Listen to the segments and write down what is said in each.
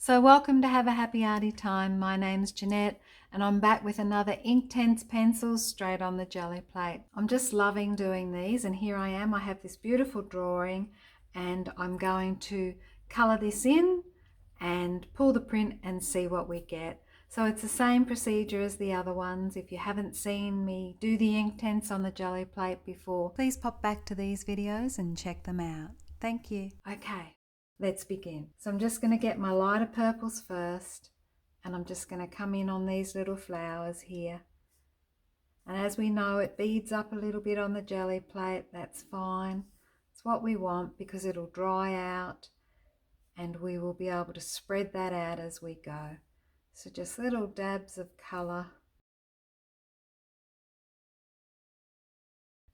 So welcome to Have a Happy Arty Time. My name's Janette and I'm back with another Inktense Pencils straight on the Gelli Plate. I'm just loving doing these, and here I am. I have this beautiful drawing and I'm going to colour this in and pull the print and see what we get. So it's the same procedure as the other ones. If you haven't seen me do the Inktense on the Gelli Plate before, please pop back to these videos and check them out. Thank you. Okay. Let's begin. So I'm just going to get my lighter purples first, and I'm just going to come in on these little flowers here. And as we know, it beads up a little bit on the Gelli Plate. That's fine. It's what we want because it'll dry out and we will be able to spread that out as we go. So just little dabs of colour.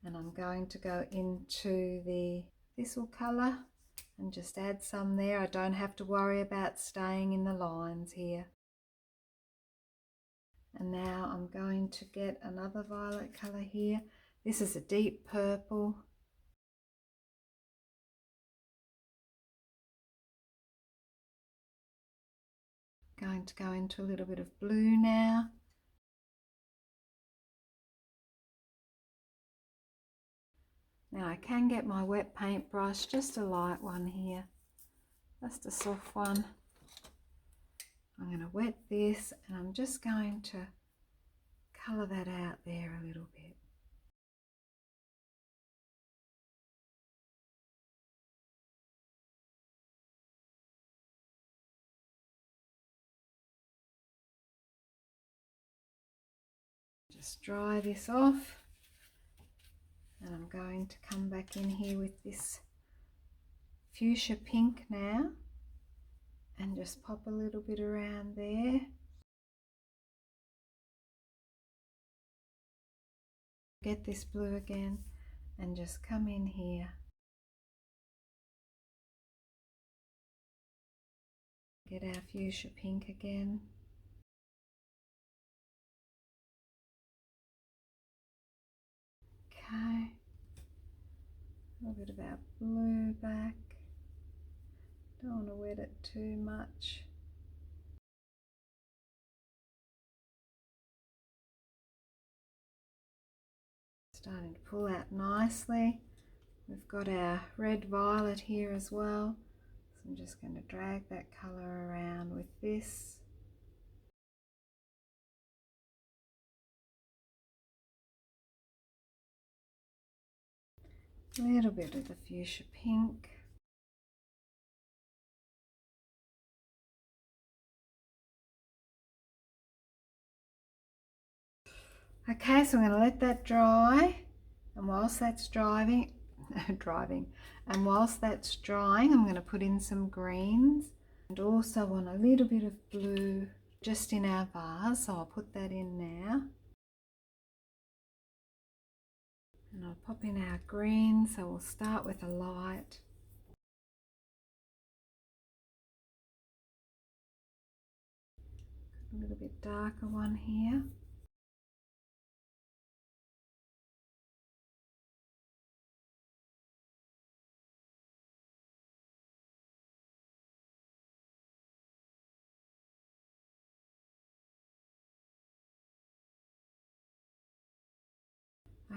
And I'm going to go into the thistle colour and just add some there. I don't have to worry about staying in the lines here. And now I'm going to get another violet colour here. This is a deep purple. Going to go into a little bit of blue now. Now I can get my wet paintbrush, just a light one here, just a soft one. I'm going to wet this and I'm just going to colour that out there a little bit. Just dry this off, and I'm going to come back in here with this fuchsia pink now and just pop a little bit around there. Get this blue again and just come in here. Get our fuchsia pink again. Okay, a little bit of our blue back. Don't want to wet it too much. Starting to pull out nicely. We've got our red violet here as well. So I'm just going to drag that colour around with this. A little bit of the fuchsia pink. Okay, so I'm going to let that dry, and whilst that's and whilst that's drying, I'm going to put in some greens and also want a little bit of blue just in our vase, so I'll put that in now. And I'll pop in our green, so we'll start with a light. A little bit darker one here.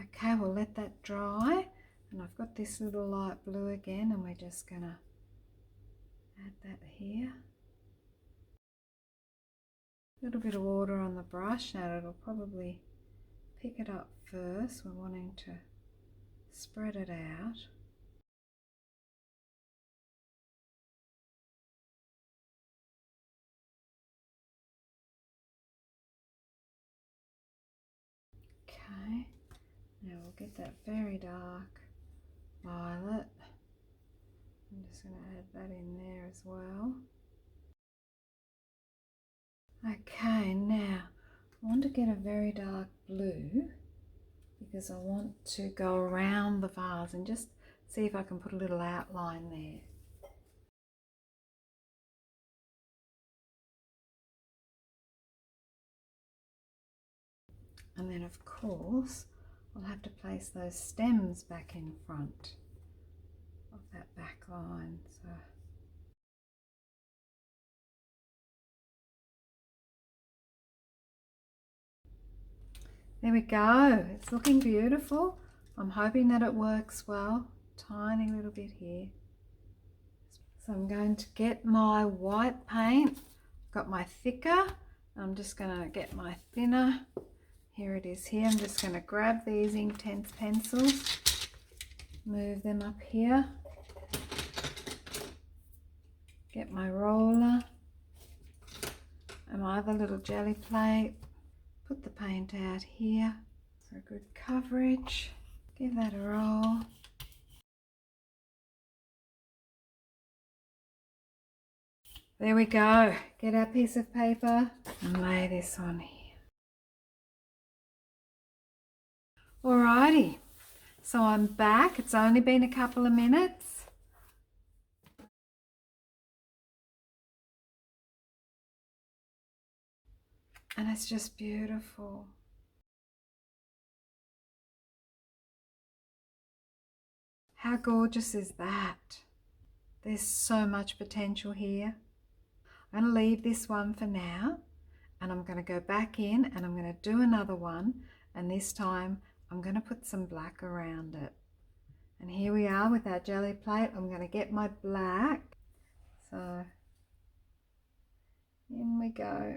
Okay, we'll let that dry, and I've got this little light blue again, and we're just going to add that here. A little bit of water on the brush. Now it'll probably pick it up first. We're wanting to spread it out. Okay, now we'll get that very dark violet. I'm just going to add that in there as well. Okay, now I want to get a very dark blue because I want to go around the vase and just see if I can put a little outline there. And then of course I'll have to place those stems back in front of that back line. So There we go. It's looking beautiful. I'm hoping that it works well. Tiny little bit here. So I'm going to get my white paint. Got my thicker. I'm just going to get my thinner. Here it is here. I'm just going to grab these Inktense pencils. Move them up here. Get my roller and my other little Gelli Plate. Put the paint out here for good coverage. Give that a roll. There we go. Get our piece of paper and lay this on here. Alrighty, so I'm back. It's only been a couple of minutes. And it's just beautiful. How gorgeous is that? There's so much potential here. I'm going to leave this one for now, and I'm going to go back in and I'm going to do another one, and this time I'm going to put some black around it. And here we are with our Gelli Plate. I'm going to get my black. So in we go.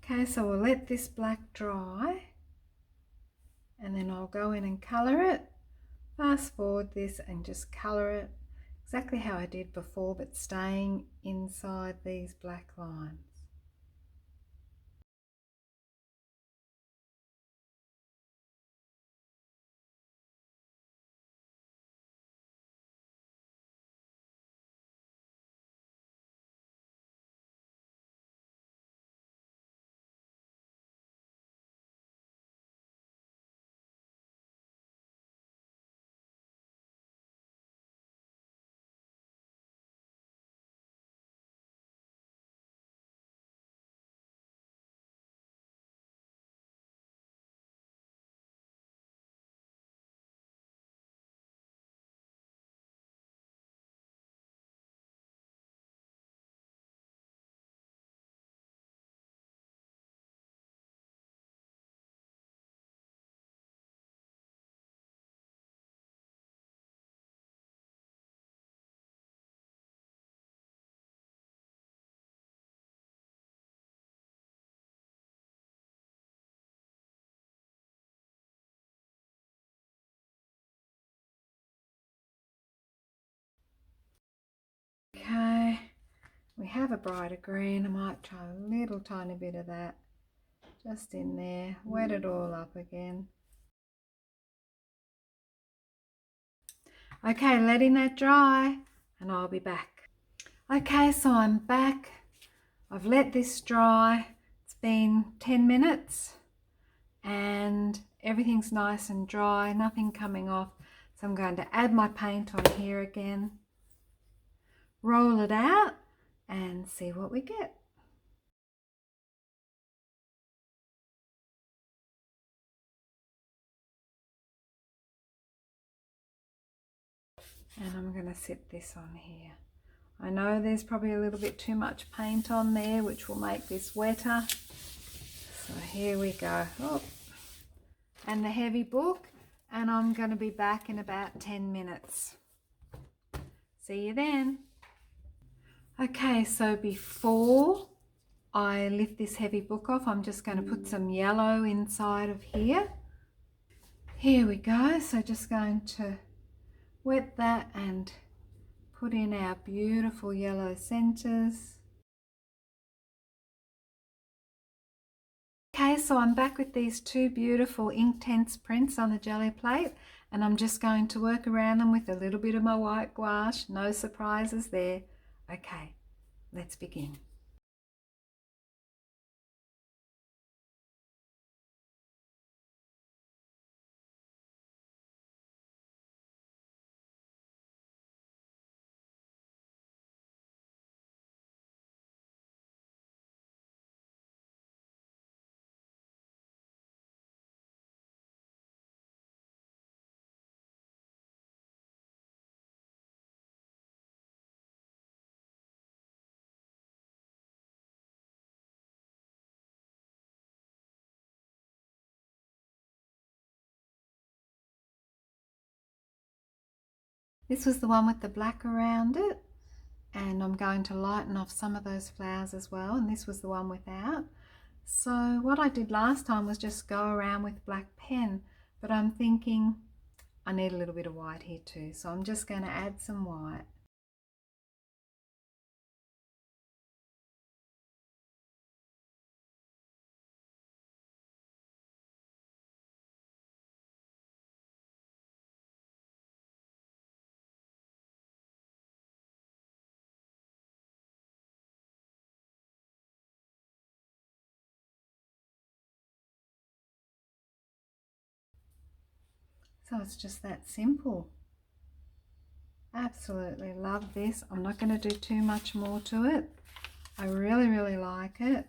Okay, so we'll let this black dry and then I'll go in and colour it. Fast forward this and just colour it exactly how I did before, but staying inside these black lines. Okay, we have a brighter green. I might try a little tiny bit of that just in there, wet it all up again. Okay, letting that dry and I'll be back. Okay, so I'm back. I've let this dry. It's been 10 minutes and everything's nice and dry, nothing coming off. So I'm going to add my paint on here again, roll it out and see what we get. And I'm going to set this on here. I know there's probably a little bit too much paint on there, which will make this wetter. So here we go. Oh, and the heavy book, and I'm going to be back in about 10 minutes. See you then. Okay, so before I lift this heavy book off, I'm just going to put some yellow inside of here. Here we go. So just going to wet that and put in our beautiful yellow centers. Okay, so I'm back with these two beautiful Inktense prints on the Gelli Plate, and I'm just going to work around them with a little bit of my white gouache. No surprises there. Okay, let's begin. This was the one with the black around it, and I'm going to lighten off some of those flowers as well, and this was the one without. So what I did last time was just go around with black pen, but I'm thinking I need a little bit of white here too, so I'm just going to add some white. So it's just that simple. Absolutely love this. I'm not going to do too much more to it. I really like it,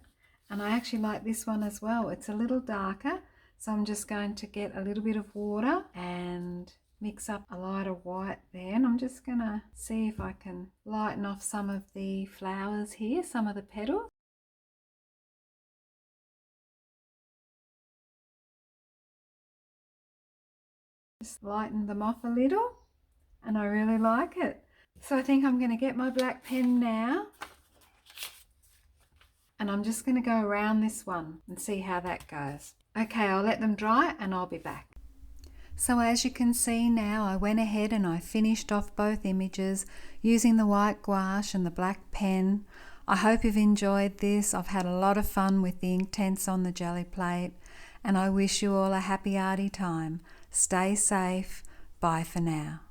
and I actually like this one as well. It's a little darker, so I'm just going to get a little bit of water and mix up a lighter white there, and I'm just going to see if I can lighten off some of the flowers here, some of the petals. Just lighten them off a little, and I really like it. So I think I'm going to get my black pen now, and I'm just going to go around this one and see how that goes. Okay, I'll let them dry and I'll be back. So as you can see now, I went ahead and I finished off both images using the white gouache and the black pen. I hope you've enjoyed this. I've had a lot of fun with the Inktense on the Gelli Plate, and I wish you all a happy arty time. Stay safe. Bye for now.